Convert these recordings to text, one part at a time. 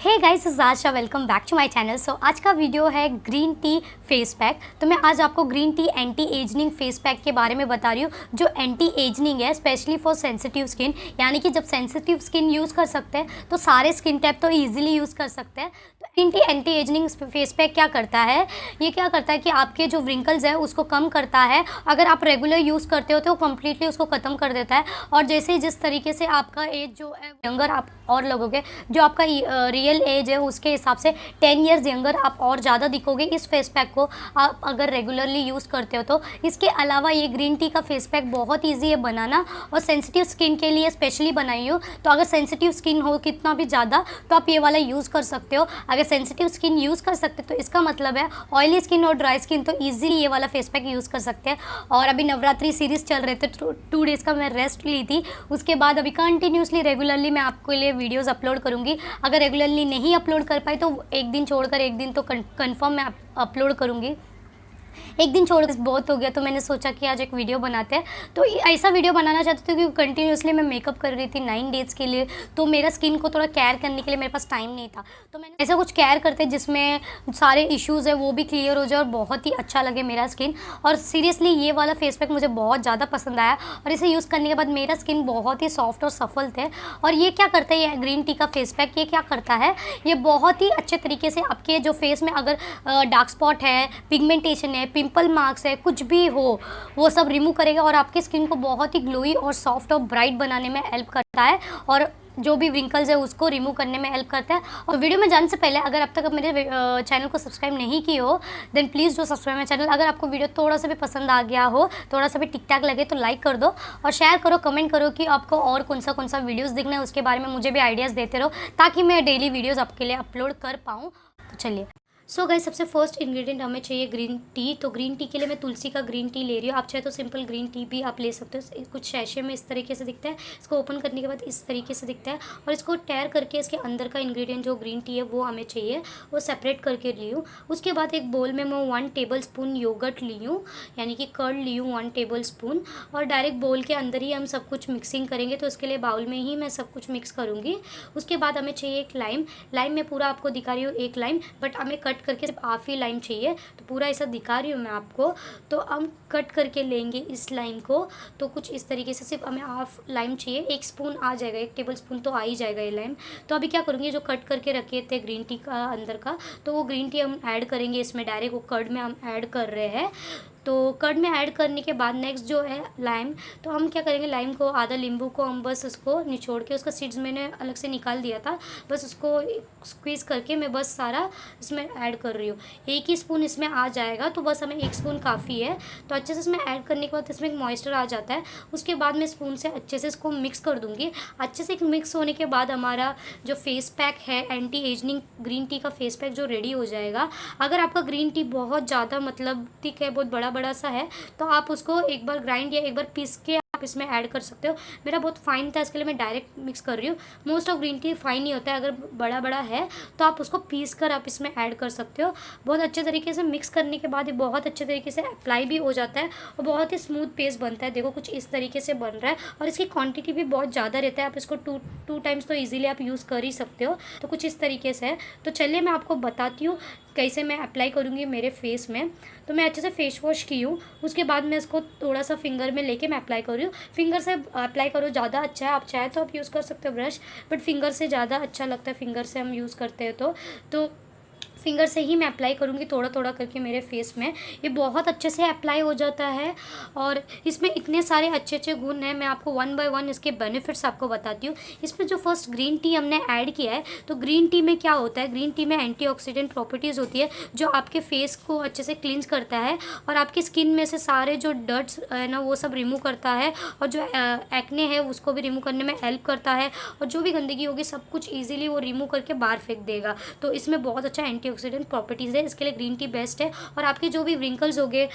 Hey guys, is Asha. Welcome back to my channel. So आज का video है green tea face pack. तो मैं आज आपको green tea anti ageing face pack के बारे में बता रही हूँ, जो एंटी एजनिंग है स्पेशली फॉर सेंसिटिव स्किन। यानी कि जब सेंसिटिव स्किन यूज़ कर सकते हैं तो सारे स्किन टाइप तो ईजिली यूज़ कर सकते हैं। तो green tea anti ageing face pack क्या करता है, ये क्या करता है कि आपके जो व्रिंकल्स है उसको कम करता है। अगर आप रेगुलर यूज़ करते हो तो वो कम्प्लीटली उसको ख़त्म कर देता है। और जैसे ही जिस तरीके से आपका एज जो है यंगर आप और लगोगे, जो आपका रियल एज है उसके हिसाब से 10 ईयर्स यंगर आप और ज़्यादा दिखोगे इस फेस पैक को आप अगर रेगुलरली यूज़ करते हो तो। इसके अलावा ये ग्रीन टी का फेस पैक बहुत ईजी है बनाना और सेंसिटिव स्किन के लिए स्पेशली बनाई हो। तो अगर सेंसिटिव स्किन हो कितना भी ज़्यादा तो आप ये वाला यूज़ कर सकते हो। अगर सेंसिटिव स्किन यूज़ कर सकते हो तो इसका मतलब है ऑयली स्किन और ड्राई स्किन तो ईजिली ये वाला फेस पैक यूज़ कर सकते हैं। और अभी नवरात्रि सीरीज़ चल रहे थे, 2 डेज़ का मैं रेस्ट ली थी। उसके बाद अभी कंटिन्यूसली रेगुलरली मैं आपके लिए वीडियोज़ अपलोड करूँगी। अगर रेगुलरली नहीं अपलोड कर पाई तो एक दिन छोड़कर एक दिन तो कंफर्म मैं अपलोड करूँगी। एक दिन छोड़ बहुत हो गया तो मैंने सोचा कि आज एक वीडियो बनाते हैं। तो ऐसा वीडियो बनाना चाहती थी क्योंकि कंटिन्यूसली मैं मेकअप कर रही थी 9 डेज़ के लिए, तो मेरा स्किन को थोड़ा केयर करने के लिए मेरे पास टाइम नहीं था। तो मैंने ऐसा कुछ केयर करते जिसमें सारे इश्यूज़ है वो भी क्लियर हो जाए और बहुत ही अच्छा लगे मेरा स्किन। और सीरियसली ये वाला फेस पैक मुझे बहुत ज़्यादा पसंद आया और इसे यूज़ करने के बाद मेरा स्किन बहुत ही सॉफ्ट और सफल थे। और ये क्या करता है, ये ग्रीन टी का फेस पैक ये क्या करता है, ये बहुत ही अच्छे तरीके से आपके जो फेस में अगर डार्क स्पॉट है, पिगमेंटेशन है, पिंपल मार्क्स है, कुछ भी हो वो सब रिमूव करेगा और आपकी स्किन को बहुत ही ग्लोई और सॉफ्ट और ब्राइट बनाने में हेल्प करता है और जो भी व्रिंकल्स है उसको रिमूव करने में हेल्प करता है। और वीडियो में जाने से पहले अगर अब तक मेरे चैनल को सब्सक्राइब नहीं किए हो then please do subscribe my channel. अगर आपको वीडियो थोड़ा सा भी पसंद आ गया हो, थोड़ा सा भी ठीक ठाक लगे तो लाइक कर दो और शेयर करो, कमेंट करो कि आपको और कौन सा वीडियोज़ देखना है, उसके बारे में मुझे भी आइडियाज़ देते रहो ताकि मैं डेली वीडियोज़ आपके लिए अपलोड कर पाऊँ। तो चलिए सो गाइस, सबसे फर्स्ट इंग्रेडिएंट हमें चाहिए ग्रीन टी। तो ग्रीन टी के लिए मैं तुलसी का ग्रीन टी ले रही हूँ। आप चाहे तो सिंपल ग्रीन टी भी आप ले सकते हो। कुछ शैशे में इस तरीके से दिखता है, इसको ओपन करने के बाद इस तरीके से दिखता है और इसको टेयर करके इसके अंदर का इंग्रेडिएंट जो ग्रीन टी है वो हमें चाहिए, वो सेपरेट करके ली हूँ। उसके बाद एक बोल में मैं 1 टेबल स्पून योगर्ट ली हूँ, यानी कि कर्ड ली हूँ 1 टेबल स्पून। और डायरेक्ट बोल के अंदर ही हम सब कुछ मिक्सिंग करेंगे, तो इसके लिए बाउल में ही मैं सब कुछ मिक्स करूँगी। उसके बाद हमें चाहिए एक लाइम में पूरा आपको दिखा रही हूँ एक लाइम, बट हमें कट करके सिर्फ हाफ लाइम चाहिए, तो पूरा ऐसा दिखा रही हूँ मैं आपको। तो हम कट करके लेंगे इस लाइम को, तो कुछ इस तरीके से सिर्फ हमें हाफ लाइम चाहिए। 1 स्पून आ जाएगा, 1 टेबल स्पून तो आ ही जाएगा ये लाइम। तो अभी क्या करूँगी, जो कट करके रखे थे ग्रीन टी का अंदर का, तो वो ग्रीन टी हम ऐड करेंगे इसमें डायरेक्ट, वो कर्ड में हम ऐड कर रहे हैं। तो कर्ड में ऐड करने के बाद नेक्स्ट जो है लाइम, तो हम क्या करेंगे, लाइम को आधा नींबू को हम बस उसको निचोड़ के, उसका सीड्स मैंने अलग से निकाल दिया था, बस उसको स्क्वीज़ करके मैं बस सारा इसमें ऐड कर रही हूँ। 1 ही स्पून इसमें आ जाएगा, तो बस हमें 1 स्पून काफ़ी है। तो अच्छे से इसमें ऐड करने के बाद इसमें एक मॉइस्चर आ जाता है। उसके बाद मैं स्पून से अच्छे से इसको मिक्स कर दूँगी। अच्छे से मिक्स होने के बाद हमारा जो फेस पैक है एंटी एजनिंग ग्रीन टी का फेस पैक जो रेडी हो जाएगा। अगर आपका ग्रीन टी बहुत ज़्यादा मतलब थिक है, बहुत बड़ा सा है, तो आप उसको एक बार ग्राइंड या एक बार पीस के आप इसमें ऐड कर सकते हो। मेरा बहुत फाइन था इसके लिए मैं डायरेक्ट मिक्स कर रही हूँ। Most of green tea fine नहीं होता है, अगर बड़ा है तो आप उसको पीस कर आप इसमें ऐड कर सकते हो। बहुत अच्छे तरीके से मिक्स करने के बाद ये बहुत अच्छे तरीके से अप्लाई भी हो जाता है और बहुत ही स्मूथ पेस्ट बनता है। देखो कुछ इस तरीके से बन रहा है और इसकी क्वांटिटी भी बहुत ज़्यादा रहता है। आप इसको टू टाइम्स तो ईजिली आप यूज़ कर ही सकते हो। तो कुछ इस तरीके से है। तो चलिए मैं आपको बताती हूँ कैसे मैं अप्लाई करूँगी मेरे फेस में। तो मैं अच्छे से फेस वॉश की हूँ, उसके बाद मैं इसको थोड़ा सा फिंगर में लेके मैं अप्लाई कर रही हूँ। फिंगर से अप्लाई करो ज़्यादा अच्छा है, आप चाहे तो आप यूज़ कर सकते हो ब्रश, बट फिंगर से ज़्यादा अच्छा लगता है। फिंगर से हम यूज़ करते हैं तो फिंगर से ही मैं अप्लाई करूँगी थोड़ा थोड़ा करके मेरे फेस में। ये बहुत अच्छे से अप्लाई हो जाता है और इसमें इतने सारे अच्छे गुण हैं। मैं आपको 1 बाय 1 इसके बेनिफिट्स आपको बताती हूँ। इसमें जो फर्स्ट ग्रीन टी हमने ऐड किया है, तो ग्रीन टी में क्या होता है, ग्रीन टी में एंटीऑक्सीडेंट प्रॉपर्टीज़ होती है जो आपके फेस को अच्छे से क्लींस करता है और आपकी स्किन में से सारे जो डर्ट्स है ना वो सब रिमूव करता है और जो एक्ने है उसको भी रिमूव करने में हेल्प करता है और जो भी गंदगी होगी सब कुछ ईजिली वो रिमूव करके बाहर फेंक देगा। तो इसमें बहुत अच्छा एंटीऑक्सीडेंट प्रॉपर्टीज़ है, इसके लिए ग्रीन टी बेस्ट है। और आपके जो भी रिंकल्स हो गए,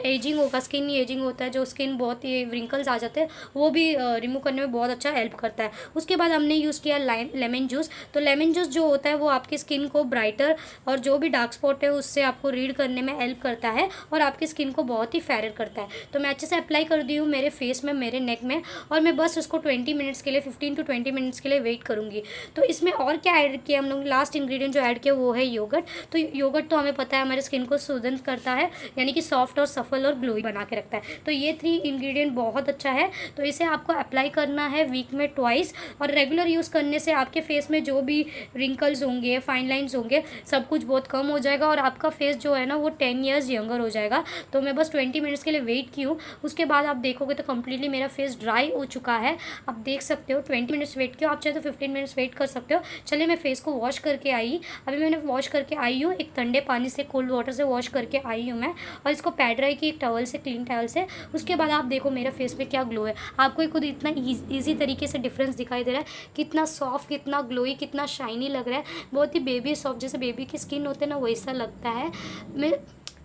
एजिंग होगा, स्किन एजिंग होता है, जो स्किन बहुत ही रिंकल्स आ जाते हैं वो भी रिमूव करने में बहुत अच्छा हेल्प करता है। उसके बाद हमने यूज़ किया लेमन जूस। तो लेमन जूस जो होता है वो आपकी स्किन को ब्राइटर और जो भी डार्क स्पॉट है उससे आपको रीड करने में हेल्प करता है और आपकी स्किन को बहुत ही फेयर करता है। तो मैं अच्छे से अप्लाई कर दी हूँ मेरे फेस में, मेरे नेक में, और मैं बस उसको 20 मिनट्स के लिए 15 to 20 मिनट्स के लिए वेट करूँगी। तो इसमें और क्या ऐड किया हम लोग, लास्ट इंग्रेडिएंट जो ऐड किया वो है योगर्ट। तो योगर्ट तो हमें पता है हमारे स्किन को सुदन करता है, यानी कि सॉफ्ट और सफल और ग्लोई बना के रखता है। तो ये 3 इंग्रेडिएंट बहुत अच्छा है। तो इसे आपको अप्लाई करना है वीक में ट्वाइस, और रेगुलर यूज़ करने से आपके फेस में जो भी रिंकल्स होंगे, फाइन लाइंस होंगे, सब कुछ बहुत कम हो जाएगा और आपका फेस जो है ना वो 10 ईयर्स यंगर हो जाएगा। तो मैं बस 20 मिनट्स के लिए वेट की हूँ। उसके बाद आप देखोगे तो कम्प्लीटली मेरा फेस ड्राई हो चुका है। आप देख सकते हो 20 मिनट्स वेट किया, आप चाहे तो 15 मिनट्स वेट कर सकते हो। चलिए मैं फेस को वॉश करके आई। अभी मैंने वॉश करके आई हूँ, एक ठंडे पानी से, कोल्ड वाटर से वॉश करके आई हूँ मैं, और इसको पैड ड्राई की एक टॉवल से, क्लीन टॉवल से। उसके बाद आप देखो मेरा फेस पे क्या ग्लो है। आपको खुद इतना ईजी तरीके से डिफरेंस दिखाई दे रहा है, कितना सॉफ्ट, कितना ग्लोई, कितना शाइनी लग रहा है, बहुत ही बेबी सॉफ्ट, जैसे बेबी की स्किन होते हैं ना वैसा लगता है। मैं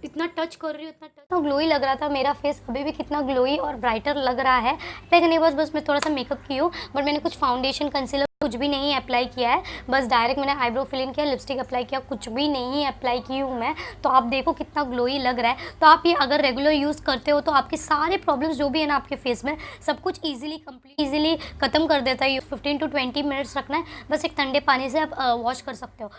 इतना टच कर रही हूँ, इतना ग्लोई लग रहा था मेरा फेस, अभी भी कितना ग्लोई और ब्राइटर लग रहा है। लेकिन बस मैं थोड़ा सा मेकअप की हूँ, बट मैंने कुछ फाउंडेशन, कंसीलर कुछ भी नहीं अप्लाई किया है। बस डायरेक्ट मैंने आईब्रो फिल इन किया, लिपस्टिक अप्लाई किया, कुछ भी नहीं अप्लाई की हूँ मैं। तो आप देखो कितना ग्लोई लग रहा है। तो आप ये अगर रेगुलर यूज़ करते हो तो आपके सारे प्रॉब्लम्स जो भी है ना आपके फेस में, सब कुछ ईजिली ख़त्म कर देता है। 15 to 20 मिनट्स रखना है, बस एक ठंडे पानी से आप वॉश कर सकते हो,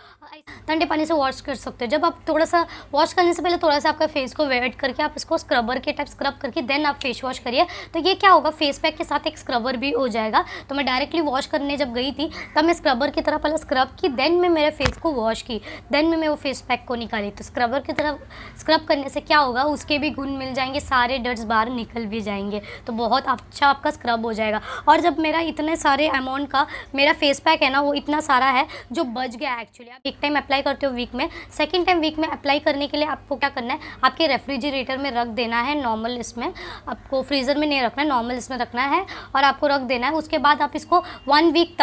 ठंडे पानी से वॉश कर सकते हो। जब आप थोड़ा सा वॉश करने से पहले थोड़ा सा आपका फेस को वेट करके आप इसको स्क्रबर के टाइप स्क्रब करके देन आप फेस वॉश करिए। तो ये क्या होगा, फेस पैक के साथ एक स्क्रबर भी हो जाएगा। तो मैं डायरेक्टली वॉश करने जब गई थी तब मैं स्क्रबर की तरह पहले स्क्रब की, देन मैं मेरे फेस को वॉश की, देन मैं वो फेस पैक को निकाली। तो स्क्रबर की तरह स्क्रब करने से क्या होगा, उसके भी गुण मिल जाएंगे, सारे डर्ट्स बाहर निकल भी जाएंगे। तो बहुत अच्छा आपका स्क्रब हो जाएगा। और जब मेरा इतने सारे अमाउंट का मेरा फेस पैक है ना, वो इतना सारा है जो बच गया एक्चुअली। आप एक टाइम अप्लाई करते हो वीक में, सेकेंड टाइम वीक में अप्लाई करने के लिए आपको क्या करना है, आपके रेफ्रिजरेटर में रख देना है। नॉर्मल इसमें आपको फ्रीज़र में नहीं रखना है, नॉर्मल इसमें रखना है और आपको रख देना है। उसके बाद आप इसको 1 वीक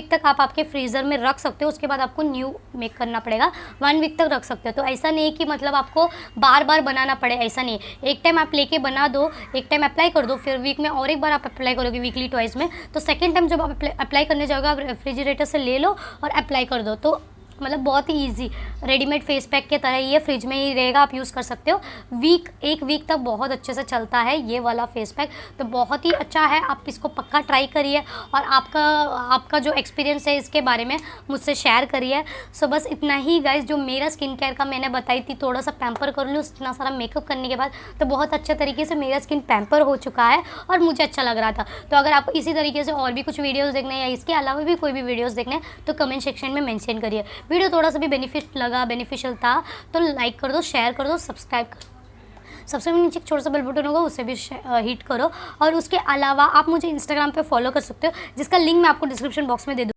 तक आप आपके फ्रीज़र में रख सकते हो। उसके बाद आपको न्यू मेक करना पड़ेगा, 1 वीक तक रख सकते हो। तो ऐसा नहीं कि मतलब आपको बार बार बनाना पड़े, ऐसा नहीं। एक टाइम आप लेके बना दो, एक टाइम अप्लाई कर दो, फिर वीक में और एक बार आप अप्लाई करोगे वीकली ट्वाइस में। तो सेकेंड टाइम जब आप अप्लाई करने जाओगे आप रेफ्रिजरेटर से ले लो और अप्लाई कर दो। तो मतलब बहुत ही इजी रेडीमेड फेस पैक के तरह ही है, फ्रिज में ही रहेगा, आप यूज़ कर सकते हो। एक वीक तक बहुत अच्छे से चलता है ये वाला फेस पैक। तो बहुत ही अच्छा है, आप इसको पक्का ट्राई करिए और आपका जो एक्सपीरियंस है इसके बारे में मुझसे शेयर करिए। सो बस इतना ही गाइस, जो मेरा स्किन केयर का मैंने बताई थी, थोड़ा सा पैम्पर कर लूँ इतना सारा मेकअप करने के बाद, तो बहुत अच्छे तरीके से मेरा स्किन पैम्पर हो चुका है और मुझे अच्छा लग रहा था। तो अगर आपको इसी तरीके से और भी कुछ वीडियोज़ देखने हैं या इसके अलावा भी कोई भी वीडियोज़ देखने हैं तो कमेंट सेक्शन में मेंशन करिए। वीडियो थोड़ा सा भी बेनिफिशियल था तो लाइक कर दो, शेयर कर दो, सब्सक्राइब कर दो। सबसे नीचे एक छोटा सा बेल बटन होगा, उसे भी हिट करो। और उसके अलावा आप मुझे इंस्टाग्राम पे फॉलो कर सकते हो, जिसका लिंक मैं आपको डिस्क्रिप्शन बॉक्स में दे दूँ।